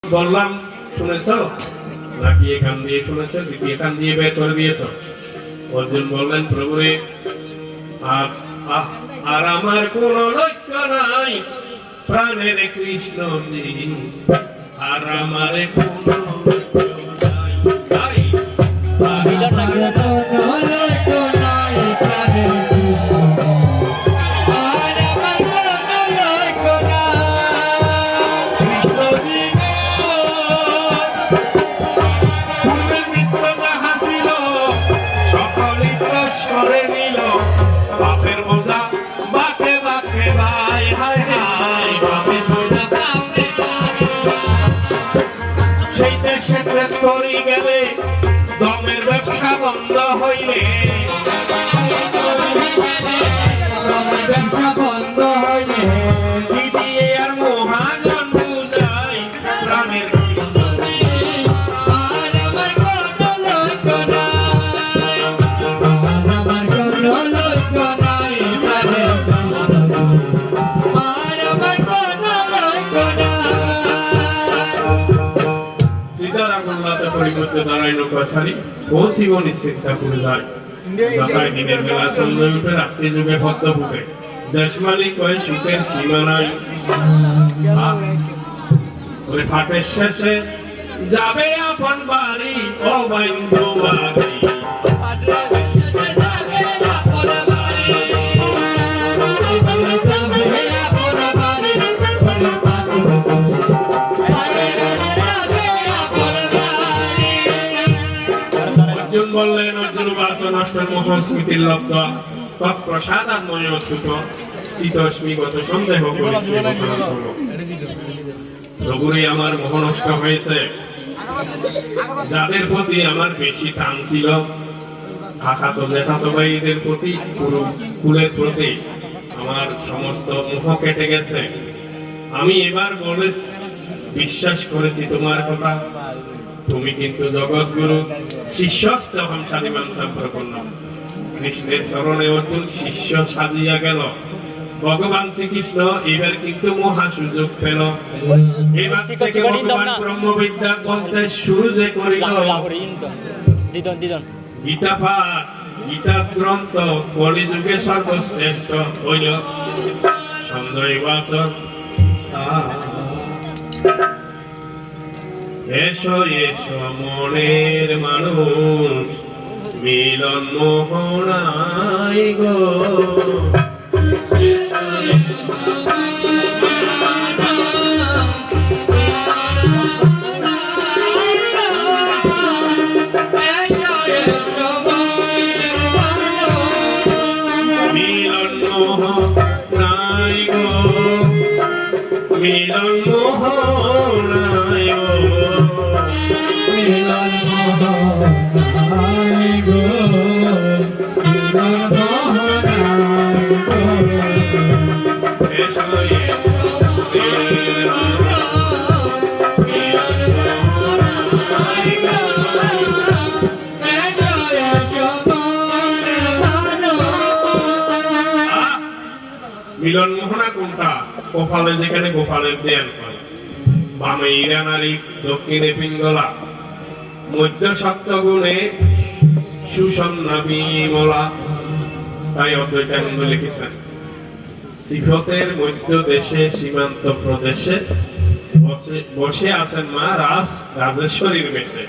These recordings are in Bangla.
বললাম শুনেছো নাকি এখান দিয়ে শুনেছো দ্বিতীয় কান দিয়ে বের করে দিয়েছো? অর্জুন বললেন প্রভুরে আর আমার কোন লক্ষ্য নাই প্রাণের কৃষ্ণ জি, আর আমার কোন লক্ষ্য নাই। গেলে দমের ব্যবসা বন্ধ হইলে কি দিয়ে আর মহাজন বুঝাই প্রাণের দেশ মালিক হয়ে সুখের সীমা নাই। ফাটের শেষে যাবে আপন বাড়ি ও বাইন্দ বাড়ি। অর্জুন বললেন অর্জুন বাসন নষ্টের মহাস্মৃতির লব্ধ তৎপ্রসাদান্ময় সুখ স্থিতস্মিগত সন্দেহ করিছে প্রভুরে আমার মোহ নষ্ট হয়েছে। যাদের প্রতি আমার বেশি টান ছিল কাকাতো জ্যাঠাতো ভাইদের প্রতি পুরো কুলের প্রতি আমার সমস্ত মোহ কেটে গেছে। আমি এবার বলে বিশ্বাস করেছি তোমার কথা, তুমি কিন্তু জগৎগুরু শিষ্যস্তহম সাধিমান্তব্যপন্ন। কৃষ্ণের চরণে অর্জুন শিষ্য সাজিয়া গেল। ভগবান শ্রীকৃষ্ণ এবার কিন্তু মহা সুযোগ পেল। এবার থেকে ভগবান ব্রহ্মবিদ্যা বলতে শুরু যে করিল গীতা পাঠ, গীতা গ্রন্থ কলিযুগে সর্বশ্রেষ্ঠ হইল সঞ্জয় বাচন। এসো এসো মনের মানুষ মিলন মোহনাই গো। মিলন মোহনাই গো, মিলন মোহনাই গো, মিলন মোহনাই গো, মিলন মোহনাই গো। এসো এসো মিলন মোহনা কোনটা? কপালে যেখানে গোপালের ধ্যান হয়, বামে ইরানারি দক্ষিণে পিঙ্গলা, মধ্য সত্যগুণে সুষন্না বিমলা। তাই অদ্বৈতানন্দ লিখেছেন চিফতের মধ্য দেশে সীমান্ত প্রদেশে বসে আছেন মা রাজেশ্বরীর বেশে,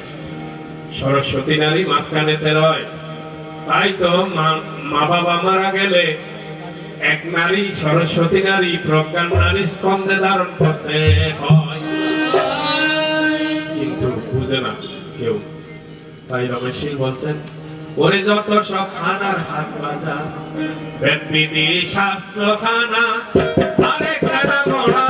সরস্বতী নারী মাঝখানেতে রয়। তাই তো মা বাবা মারা গেলে এক নারী সরস্বতী নারী প্রজ্ঞান নারী স্কন্ধে ধারণ করতে হয়, কিন্তু বুঝে না কেউ। তাই রমেশশীল বলছেন ওরে যত সব খানার হাত বাজা বেদ বিধি শাস্ত্র খানা আরে খানা গোড়া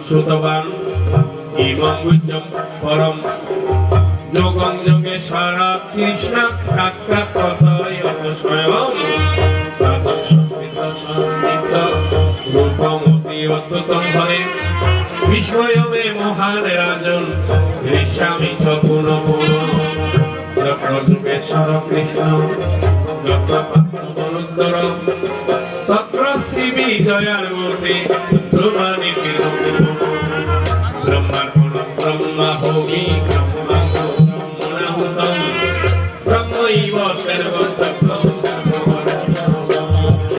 সুতবান ইমং বুদ্ধম পরম যোগং যোগেশ্বরা কৃষ্ণ সাক্ষাৎ তথৈ অবস্বয়ং তাদং সংস্কৃত সংস্কৃত রূপমতি অদ্ভুতং হরে বিস্ময়মে মহান রাজন পৃষ্ঠামি চ পুনঃ পুনঃ যত্র যুগেশ্বর কৃষ্ণ যত্র পাত্র অনুত্তর তত্র শ্রী বিজয়ার মূর্তি